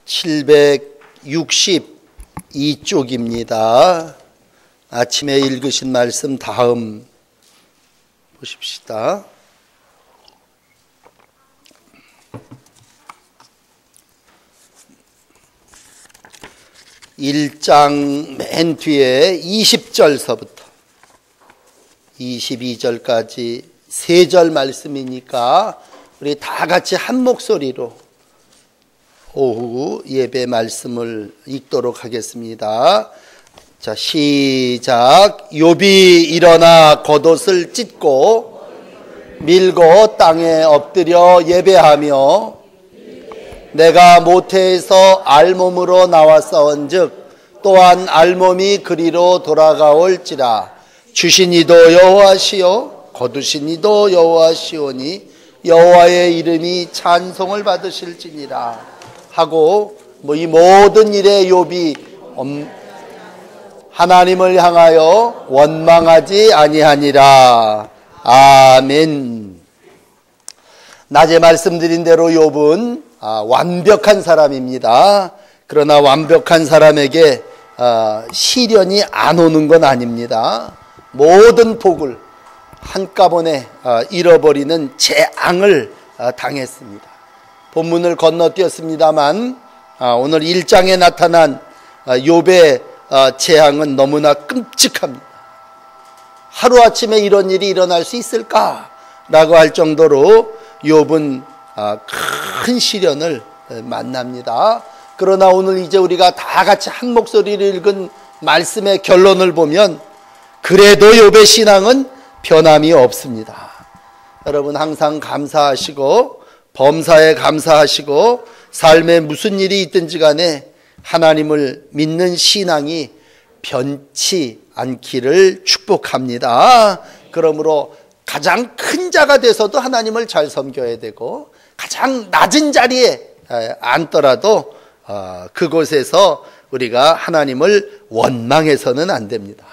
762쪽입니다. 아침에 읽으신 말씀 다음 보십시다. (1장) 맨 뒤에 20절서부터 22절까지 3절 말씀이니까 우리 다 같이 한 목소리로 오후 예배 말씀을 읽도록 하겠습니다. 자, 시작. 욥이 일어나 겉옷을 찢고 밀고 땅에 엎드려 예배하며 내가 모태에서 알몸으로 나왔사온즉 또한 알몸이 그리로 돌아가올지라. 주신 이도 여호와시요 거두신 이도 여호와시오니 여호와의 이름이 찬송을 받으실지니라 하고, 이 모든 일에 욥이 하나님을 향하여 원망하지 아니하니라. 아멘. 낮에 말씀드린 대로 욥은 완벽한 사람입니다. 그러나 완벽한 사람에게 시련이 안 오는 건 아닙니다. 모든 복을 한꺼번에 잃어버리는 재앙을 당했습니다. 본문을 건너뛰었습니다만 오늘 1장에 나타난 욥의 재앙은 너무나 끔찍합니다. 하루아침에 이런 일이 일어날 수 있을까라고 할 정도로 욥은 큰 시련을 만납니다. 그러나 오늘 이제 우리가 다 같이 한 목소리를 읽은 말씀의 결론을 보면 그래도 욥의 신앙은 변함이 없습니다. 여러분 항상 감사하시고 범사에 감사하시고 삶에 무슨 일이 있든지 간에 하나님을 믿는 신앙이 변치 않기를 축복합니다. 그러므로 가장 큰 자가 돼서도 하나님을 잘 섬겨야 되고 가장 낮은 자리에 앉더라도 그곳에서 우리가 하나님을 원망해서는 안 됩니다.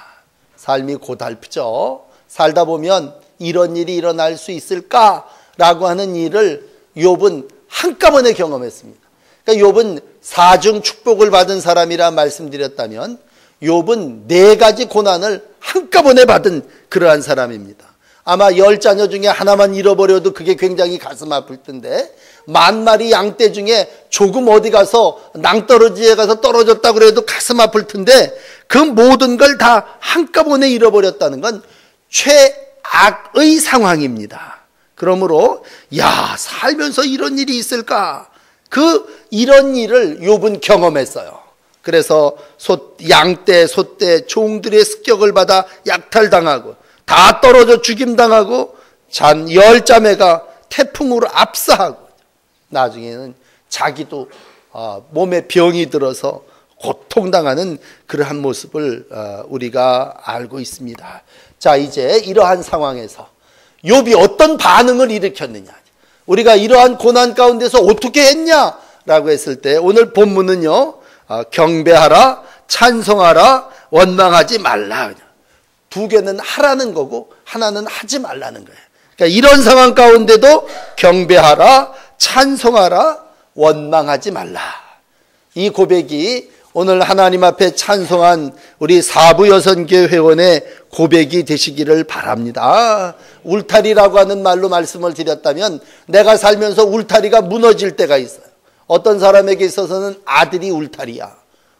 삶이 고달프죠. 살다 보면 이런 일이 일어날 수 있을까라고 하는 일을 욥은 한꺼번에 경험했습니다. 그러니까 욥은 사중 축복을 받은 사람이라 말씀드렸다면 욥은 4가지 고난을 한꺼번에 받은 그러한 사람입니다. 아마 10자녀 중에 하나만 잃어버려도 그게 굉장히 가슴 아플 텐데 10,000마리 양떼 중에 조금 어디 가서 낭떠러지에 가서 떨어졌다고 그래도 가슴 아플 텐데 그 모든 걸 다 한꺼번에 잃어버렸다는 건 최악의 상황입니다. 그러므로 살면서 이런 일이 있을까? 이런 일을 욥은 경험했어요. 그래서 양떼, 소떼, 종들의 습격을 받아 약탈당하고 다 떨어져 죽임당하고 10자매가 태풍으로 압사하고 나중에는 자기도 몸에 병이 들어서 고통당하는 그러한 모습을 우리가 알고 있습니다. 자, 이제 이러한 상황에서 욥이 어떤 반응을 일으켰느냐, 우리가 이러한 고난 가운데서 어떻게 했냐라고 했을 때 오늘 본문은요, 경배하라, 찬송하라, 원망하지 말라. 2개는 하라는 거고 하나는 하지 말라는 거예요. 그러니까 이런 상황 가운데도 경배하라, 찬송하라, 원망하지 말라. 이 고백이 오늘 하나님 앞에 찬송한 우리 사부여선교회 회원의 고백이 되시기를 바랍니다. 울타리라고 하는 말로 말씀을 드렸다면 내가 살면서 울타리가 무너질 때가 있어요. 어떤 사람에게 있어서는 아들이 울타리야.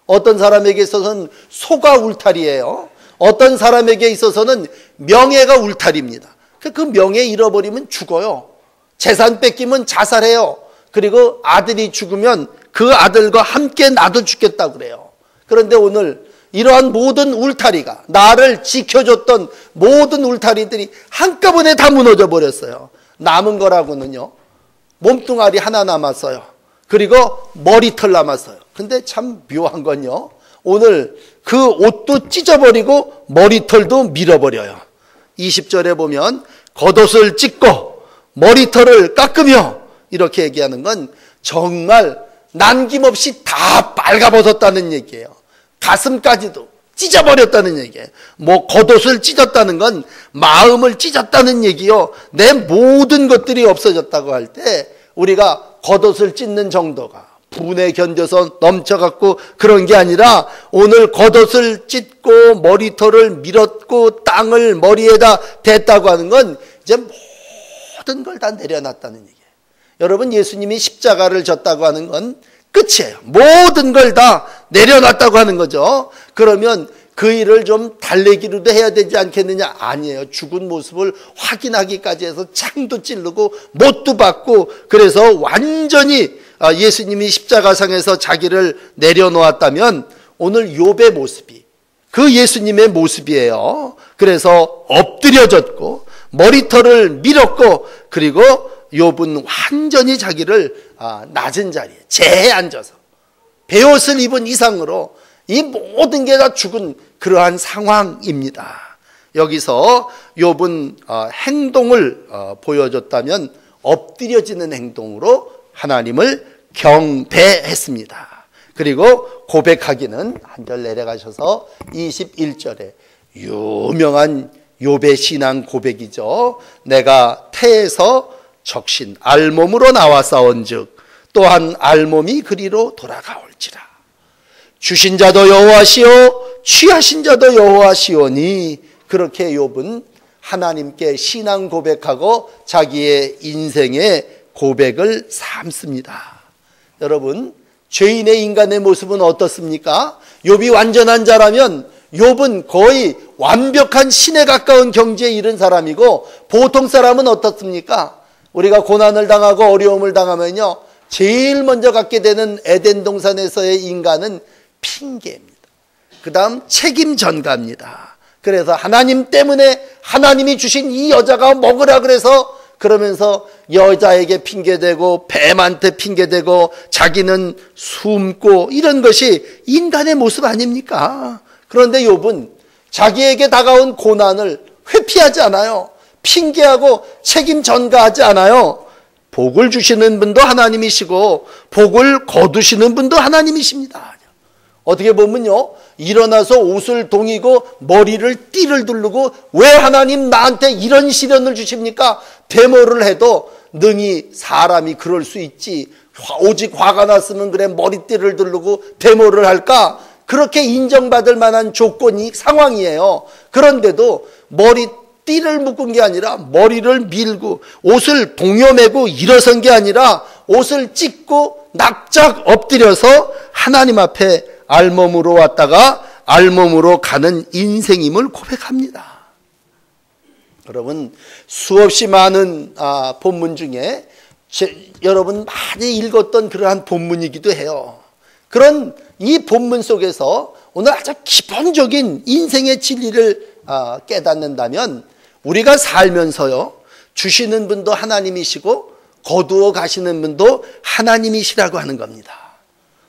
어떤 사람에게 있어서는 소가 울타리예요. 어떤 사람에게 있어서는 명예가 울타리입니다. 그 명예 잃어버리면 죽어요. 재산 뺏기면 자살해요. 그리고 아들이 죽으면 그 아들과 함께 나도 죽겠다고 그래요. 그런데 오늘 이러한 모든 울타리가, 나를 지켜줬던 모든 울타리들이 한꺼번에 다 무너져 버렸어요. 남은 거라고는요, 몸뚱아리 하나 남았어요. 그리고 머리털 남았어요. 근데 참 묘한 건요, 오늘 그 옷도 찢어버리고 머리털도 밀어버려요. 20절에 보면 겉옷을 찢고 머리털을 깎으며 이렇게 얘기하는 건 정말 남김없이 다 빨가벗었다는 얘기예요. 가슴까지도 찢어버렸다는 얘기예요. 겉옷을 찢었다는 건 마음을 찢었다는 얘기요. 내 모든 것들이 없어졌다고 할 때 우리가 겉옷을 찢는 정도가 분에 견뎌서 넘쳐갖고 그런 게 아니라 오늘 겉옷을 찢고 머리털을 밀었고 땅을 머리에다 댔다고 하는 건 이제 모든 걸 다 내려놨다는 얘기예요. 여러분, 예수님이 십자가를 졌다고 하는 건 끝이에요. 모든 걸 다 내려놨다고 하는 거죠. 그러면 그 일을 좀 달래기로도 해야 되지 않겠느냐? 아니에요. 죽은 모습을 확인하기까지 해서 창도 찌르고 못도 받고, 그래서 완전히 예수님이 십자가상에서 자기를 내려놓았다면 오늘 욥의 모습이 그 예수님의 모습이에요. 그래서 엎드려졌고 머리털을 밀었고, 그리고 욥은 완전히 자기를 낮은 자리에 재에 앉아서 베옷을 입은 이상으로 이 모든 게 다 죽은 그러한 상황입니다. 여기서 욥은 행동을 보여줬다면 엎드려지는 행동으로 하나님을 경배했습니다. 그리고 고백하기는 한 절 내려가셔서 21절에 유명한 욥의 신앙 고백이죠. 내가 태에서 적신 알몸으로 나와 싸운즉 또한 알몸이 그리로 돌아가올지라. 주신 자도 여호와시오 취하신 자도 여호와시오니. 그렇게 욥은 하나님께 신앙 고백하고 자기의 인생의 고백을 삼습니다. 여러분, 죄인의 인간의 모습은 어떻습니까? 욥이 완전한 자라면 욥은 거의 완벽한 신에 가까운 경지에 이른 사람이고, 보통 사람은 어떻습니까? 우리가 고난을 당하고 어려움을 당하면요, 제일 먼저 갖게 되는 에덴 동산에서의 인간은 핑계입니다. 그 다음 책임 전가입니다. 그래서 하나님 때문에 하나님이 주신 이 여자가 먹으라 그래서, 그러면서 여자에게 핑계대고 뱀한테 핑계대고 자기는 숨고, 이런 것이 인간의 모습 아닙니까? 그런데 욥은 자기에게 다가온 고난을 회피하지 않아요. 핑계하고 책임 전가하지 않아요. 복을 주시는 분도 하나님이시고 복을 거두시는 분도 하나님이십니다. 어떻게 보면요, 일어나서 옷을 동이고 머리를 띠를 두르고 왜 하나님 나한테 이런 시련을 주십니까? 데모를 해도 능히 사람이 그럴 수 있지, 오직 화가 났으면 그래 머리띠를 두르고 데모를 할까? 그렇게 인정받을 만한 조건이 상황이에요. 그런데도 머리띠를 묶은 게 아니라 머리를 밀고 옷을 동여매고 일어선 게 아니라 옷을 찢고 납작 엎드려서 하나님 앞에 알몸으로 왔다가 알몸으로 가는 인생임을 고백합니다. 여러분, 수없이 많은 본문 중에 여러분 많이 읽었던 그러한 본문이기도 해요. 그런 이 본문 속에서 오늘 아주 기본적인 인생의 진리를 깨닫는다면, 우리가 살면서요, 주시는 분도 하나님이시고 거두어 가시는 분도 하나님이시라고 하는 겁니다.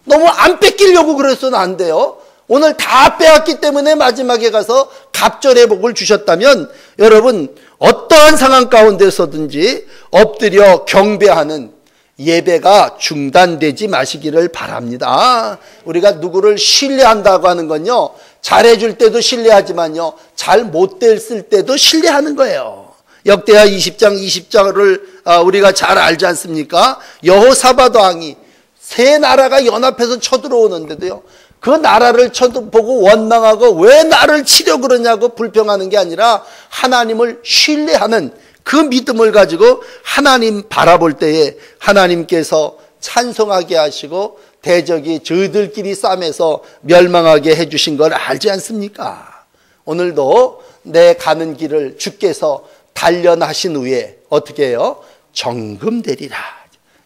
너무 안 뺏기려고 그래서는 안 돼요. 오늘 다 빼앗기 때문에 마지막에 가서 갑절의 복을 주셨다면, 여러분 어떠한 상황 가운데서든지 엎드려 경배하는 예배가 중단되지 마시기를 바랍니다. 우리가 누구를 신뢰한다고 하는 건요, 잘해줄 때도 신뢰하지만요, 잘 못됐을 때도 신뢰하는 거예요. 역대하 20장 20절을 우리가 잘 알지 않습니까? 여호사밧 왕이 세 나라가 연합해서 쳐들어오는데도요, 그 나라를 쳐보고 원망하고 왜 나를 치려 그러냐고 불평하는 게 아니라 하나님을 신뢰하는 그 믿음을 가지고 하나님 바라볼 때에 하나님께서 찬송하게 하시고 대적이 저희들끼리 싸매서 멸망하게 해주신 걸 알지 않습니까? 오늘도 내 가는 길을 주께서 단련하신 후에 어떻게 해요? 정금되리라.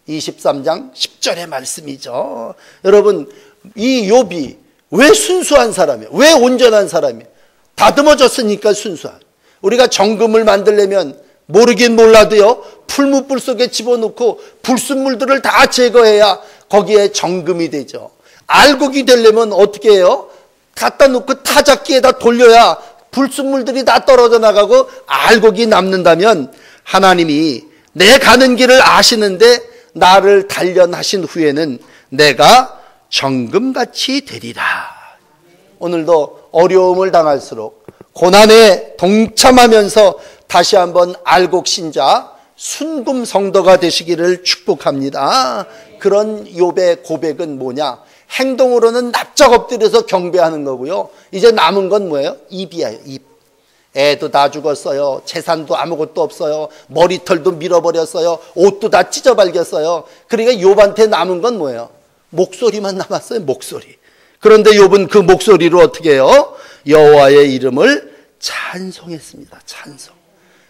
23장 10절의 말씀이죠. 여러분, 이 욥이 왜 순수한 사람이에요? 왜 온전한 사람이에요? 다듬어졌으니까 순수한. 우리가 정금을 만들려면 모르긴 몰라도요, 풀무불 속에 집어넣고 불순물들을 다 제거해야 거기에 정금이 되죠. 알곡이 되려면 어떻게 해요? 갖다 놓고 타작기에다 돌려야 불순물들이 다 떨어져 나가고 알곡이 남는다면, 하나님이 내 가는 길을 아시는데 나를 단련하신 후에는 내가 정금같이 되리라. 오늘도 어려움을 당할수록 고난에 동참하면서 다시 한번 알곡신자 순금 성도가 되시기를 축복합니다. 그런 욥의 고백은 뭐냐? 행동으로는 납작 엎드려서 경배하는 거고요. 이제 남은 건 뭐예요? 입이에요. 입. 애도 다 죽었어요. 재산도 아무것도 없어요. 머리털도 밀어버렸어요. 옷도 다 찢어발겼어요. 그러니까 욥한테 남은 건 뭐예요? 목소리만 남았어요. 목소리. 그런데 욥은 그 목소리로 어떻게 해요? 여호와의 이름을 찬송했습니다. 찬송.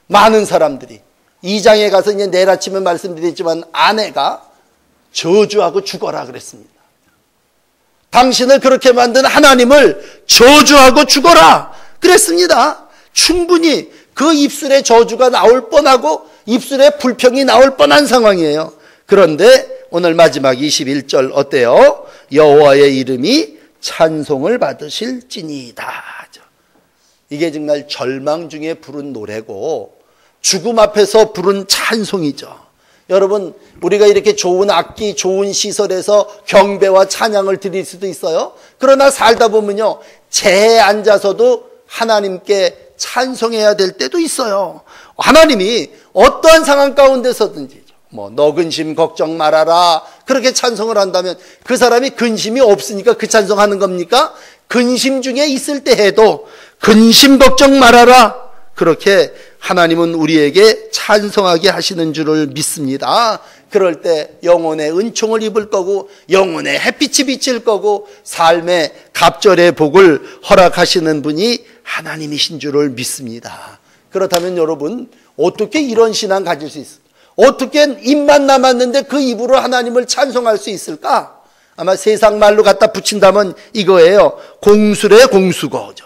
많은 사람들이 2장에 가서 이제 내일 아침에 말씀드렸지만 아내가 저주하고 죽어라 그랬습니다. 당신을 그렇게 만든 하나님을 저주하고 죽어라 그랬습니다. 충분히 그 입술에 저주가 나올 뻔하고 입술에 불평이 나올 뻔한 상황이에요. 그런데 오늘 마지막 21절 어때요? 여호와의 이름이 찬송을 받으실지니이다. 이게 정말 절망 중에 부른 노래고 죽음 앞에서 부른 찬송이죠. 여러분, 우리가 이렇게 좋은 악기, 좋은 시설에서 경배와 찬양을 드릴 수도 있어요. 그러나 살다 보면요, 재에 앉아서도 하나님께 찬송해야 될 때도 있어요. 하나님이 어떠한 상황 가운데서든지 너 근심 걱정 말아라 그렇게 찬송을 한다면 그 사람이 근심이 없으니까 그 찬송하는 겁니까? 근심 중에 있을 때 해도 근심 걱정 말아라 그렇게 하나님은 우리에게 찬송하게 하시는 줄을 믿습니다. 그럴 때 영혼의 은총을 입을 거고 영혼의 햇빛이 비칠 거고 삶의 갑절의 복을 허락하시는 분이 하나님이신 줄을 믿습니다. 그렇다면 여러분 어떻게 이런 신앙 가질 수 있을까? 어떻게 입만 남았는데 그 입으로 하나님을 찬송할 수 있을까? 아마 세상 말로 갖다 붙인다면 이거예요. 공수래 공수거죠.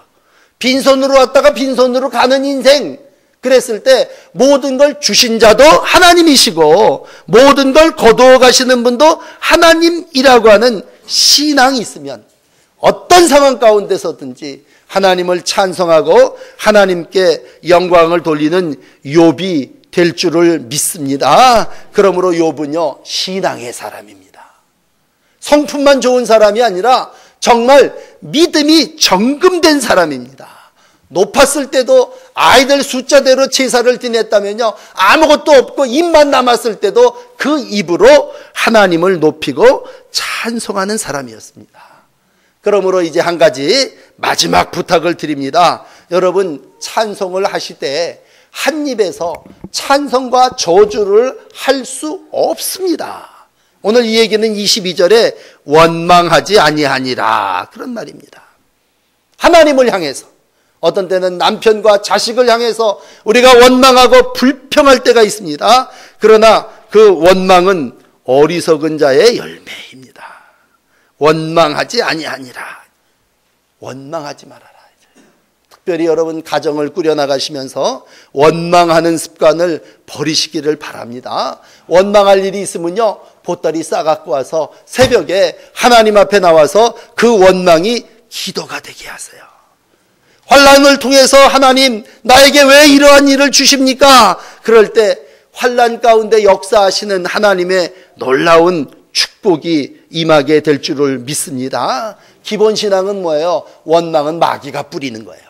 빈손으로 왔다가 빈손으로 가는 인생. 그랬을 때 모든 걸 주신 자도 하나님이시고 모든 걸 거두어 가시는 분도 하나님이라고 하는 신앙이 있으면 어떤 상황 가운데서든지 하나님을 찬송하고 하나님께 영광을 돌리는 욥이 될 줄을 믿습니다. 그러므로 욥은요 신앙의 사람입니다. 성품만 좋은 사람이 아니라 정말 믿음이 정금된 사람입니다. 높았을 때도 아이들 숫자대로 제사를 지냈다면요 아무것도 없고 입만 남았을 때도 그 입으로 하나님을 높이고 찬송하는 사람이었습니다. 그러므로 이제 한 가지 마지막 부탁을 드립니다. 여러분 찬송을 하실 때 한 입에서 찬송과 저주를 할 수 없습니다. 오늘 이 얘기는 22절에 원망하지 아니하니라 그런 말입니다. 하나님을 향해서 어떤 때는 남편과 자식을 향해서 우리가 원망하고 불평할 때가 있습니다. 그러나 그 원망은 어리석은 자의 열매입니다. 원망하지 아니하니라. 원망하지 말아라. 특별히 여러분 가정을 꾸려나가시면서 원망하는 습관을 버리시기를 바랍니다. 원망할 일이 있으면요 보따리 싸갖고 와서 새벽에 하나님 앞에 나와서 그 원망이 기도가 되게 하세요. 환난을 통해서 하나님 나에게 왜 이러한 일을 주십니까? 그럴 때 환난 가운데 역사하시는 하나님의 놀라운 축복이 임하게 될 줄을 믿습니다. 기본 신앙은 뭐예요? 원망은 마귀가 뿌리는 거예요.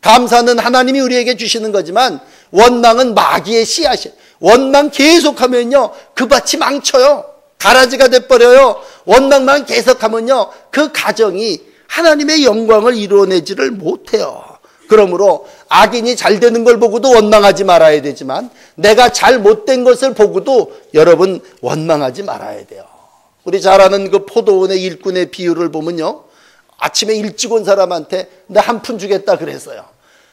감사는 하나님이 우리에게 주시는 거지만 원망은 마귀의 씨앗이에요. 원망 계속하면요 그 밭이 망쳐요. 가라지가 돼버려요. 원망만 계속하면요 그 가정이 하나님의 영광을 이루어내지를 못해요. 그러므로 악인이 잘 되는 걸 보고도 원망하지 말아야 되지만 내가 잘 못된 것을 보고도 여러분 원망하지 말아야 돼요. 우리 잘 아는 그 포도원의 일꾼의 비유를 보면요 아침에 일찍 온 사람한테 나 한 푼 주겠다 그랬어요.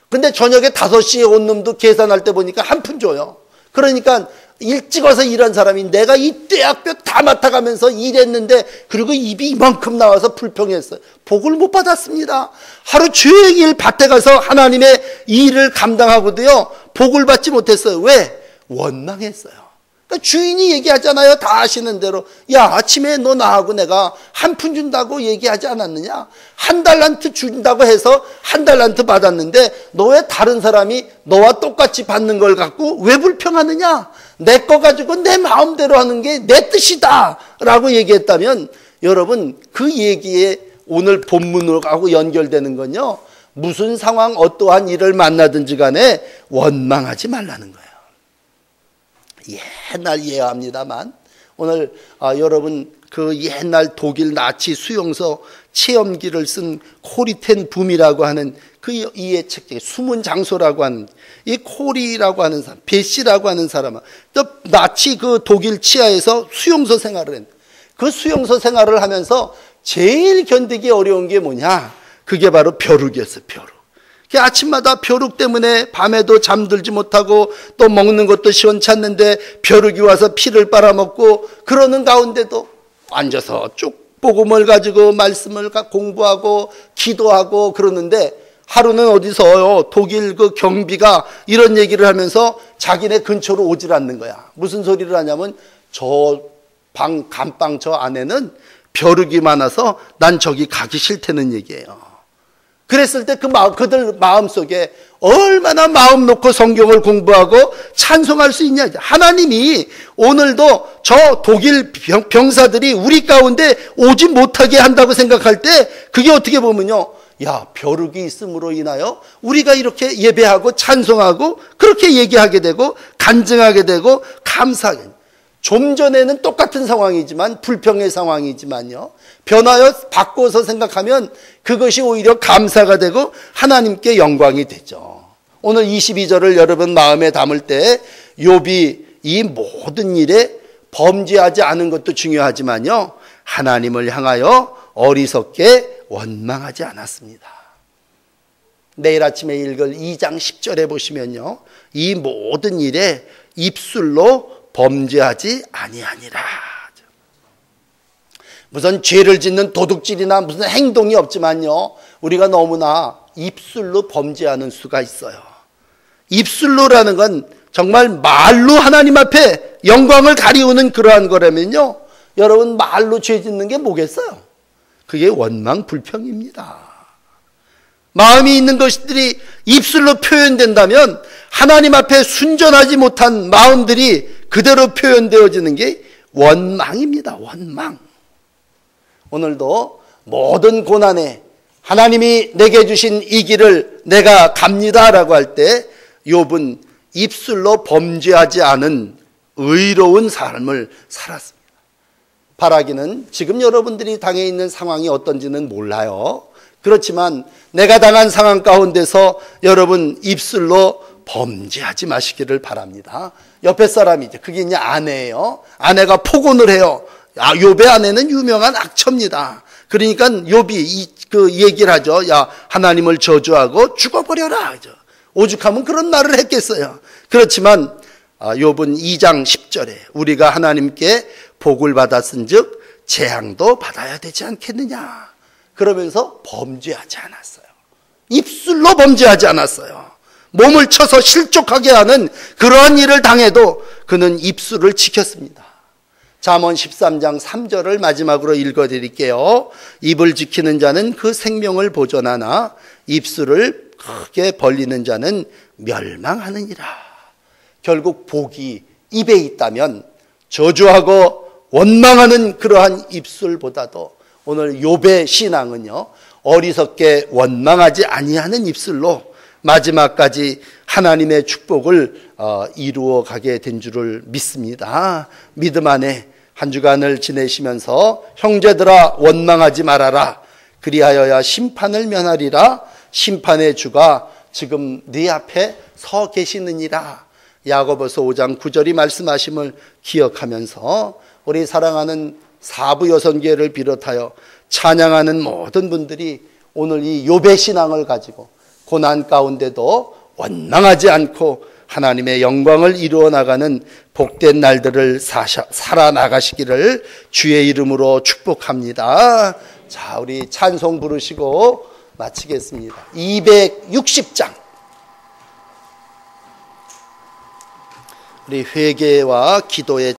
근데 저녁에 5시에 온 놈도 계산할 때 보니까 한 푼 줘요. 그러니까 일찍 와서 일한 사람이 내가 이 떼약볕 다 맡아가면서 일했는데 그리고 입이 이만큼 나와서 불평했어요. 복을 못 받았습니다. 하루 종일 밭에 가서 하나님의 일을 감당하고도요 복을 받지 못했어요. 왜? 원망했어요. 그러니까 주인이 얘기하잖아요. 다 아시는 대로 야 아침에 너 나하고 내가 한 푼 준다고 얘기하지 않았느냐? 한 달란트 준다고 해서 한 달란트 받았는데 너 왜 다른 사람이 너와 똑같이 받는 걸 갖고 왜 불평하느냐? 내 거 가지고 내 마음대로 하는 게 내 뜻이다 라고 얘기했다면 여러분 그 얘기에 오늘 본문하고 연결되는 건요 무슨 상황 어떠한 일을 만나든지 간에 원망하지 말라는 거예요. 옛날 이해합니다만 오늘 여러분 그 옛날 독일 나치 수용소 체험기를 쓴 코리텐 붐이라고 하는 그 이해 책 중에 숨은 장소라고 하는 이 코리라고 하는 사람, 베시라고 하는 사람은 또 나치 그 독일 치하에서 수용소 생활을 했는데 그 수용소 생활을 하면서 제일 견디기 어려운 게 뭐냐? 그게 바로 벼룩이었어요. 벼룩. 아침마다 벼룩 때문에 밤에도 잠들지 못하고 또 먹는 것도 시원찮는데 벼룩이 와서 피를 빨아먹고 그러는 가운데도 앉아서 쭉 복음을 가지고 말씀을 공부하고 기도하고 그러는데 하루는 어디서 독일 그 경비가 이런 얘기를 하면서 자기네 근처로 오질 않는 거야. 무슨 소리를 하냐면 저 감방 저 안에는 벼룩이 많아서 난 저기 가기 싫다는 얘기예요. 그랬을 때 그들 마음속에 얼마나 마음 놓고 성경을 공부하고 찬송할 수 있냐. 하나님이 오늘도 저 독일 병사들이 우리 가운데 오지 못하게 한다고 생각할 때 그게 어떻게 보면요. 야, 벼룩이 있음으로 인하여 우리가 이렇게 예배하고 찬송하고 그렇게 얘기하게 되고 간증하게 되고 감사하게 됩니다. 좀 전에는 똑같은 상황이지만 불평의 상황이지만요. 변하여 바꿔서 생각하면 그것이 오히려 감사가 되고 하나님께 영광이 되죠. 오늘 22절을 여러분 마음에 담을 때 욥이 이 모든 일에 범죄하지 않은 것도 중요하지만요. 하나님을 향하여 어리석게 원망하지 않았습니다. 내일 아침에 읽을 2장 10절에 보시면요. 이 모든 일에 입술로 범죄하지 아니하니라. 무슨 죄를 짓는 도둑질이나 무슨 행동이 없지만요. 우리가 너무나 입술로 범죄하는 수가 있어요. 입술로라는 건 정말 말로 하나님 앞에 영광을 가리우는 그러한 거라면요. 여러분 말로 죄 짓는 게 뭐겠어요? 그게 원망 불평입니다. 마음이 있는 것들이 입술로 표현된다면 하나님 앞에 순전하지 못한 마음들이 그대로 표현되어지는 게 원망입니다. 원망. 오늘도 모든 고난에 하나님이 내게 주신 이 길을 내가 갑니다라고 할 때 욥은 입술로 범죄하지 않은 의로운 삶을 살았습니다. 바라기는 지금 여러분들이 당해 있는 상황이 어떤지는 몰라요. 그렇지만 내가 당한 상황 가운데서 여러분 입술로 범죄하지 마시기를 바랍니다. 옆에 사람이죠. 그게 이제 아내예요. 아내가 포곤을 해요. 욥의 아내는 유명한 악처입니다. 그러니까 욥이 그 얘기를 하죠. 야, 하나님을 저주하고 죽어버려라. 오죽하면 그런 말을 했겠어요. 그렇지만 욥은 2장 10절에 우리가 하나님께 복을 받았은즉 재앙도 받아야 되지 않겠느냐. 그러면서 범죄하지 않았어요. 입술로 범죄하지 않았어요. 몸을 쳐서 실족하게 하는 그러한 일을 당해도 그는 입술을 지켰습니다. 잠언 13장 3절을 마지막으로 읽어드릴게요. 입을 지키는 자는 그 생명을 보존하나 입술을 크게 벌리는 자는 멸망하느니라. 결국 복이 입에 있다면 저주하고 원망하는 그러한 입술보다도 오늘 욥의 신앙은요, 어리석게 원망하지 아니하는 입술로 마지막까지 하나님의 축복을 이루어 가게 된 줄을 믿습니다. 믿음 안에 한 주간을 지내시면서 형제들아 원망하지 말아라. 그리하여야 심판을 면하리라. 심판의 주가 지금 네 앞에 서 계시느니라. 야고보서 5장 9절이 말씀하심을 기억하면서 우리 사랑하는 사부 여선교회를 비롯하여 찬양하는 모든 분들이 오늘 이 욥의 신앙을 가지고 고난 가운데도 원망하지 않고 하나님의 영광을 이루어 나가는 복된 날들을 살아나가시기를 주의 이름으로 축복합니다. 자, 우리 찬송 부르시고 마치겠습니다. 260장. 우리 회개와 기도의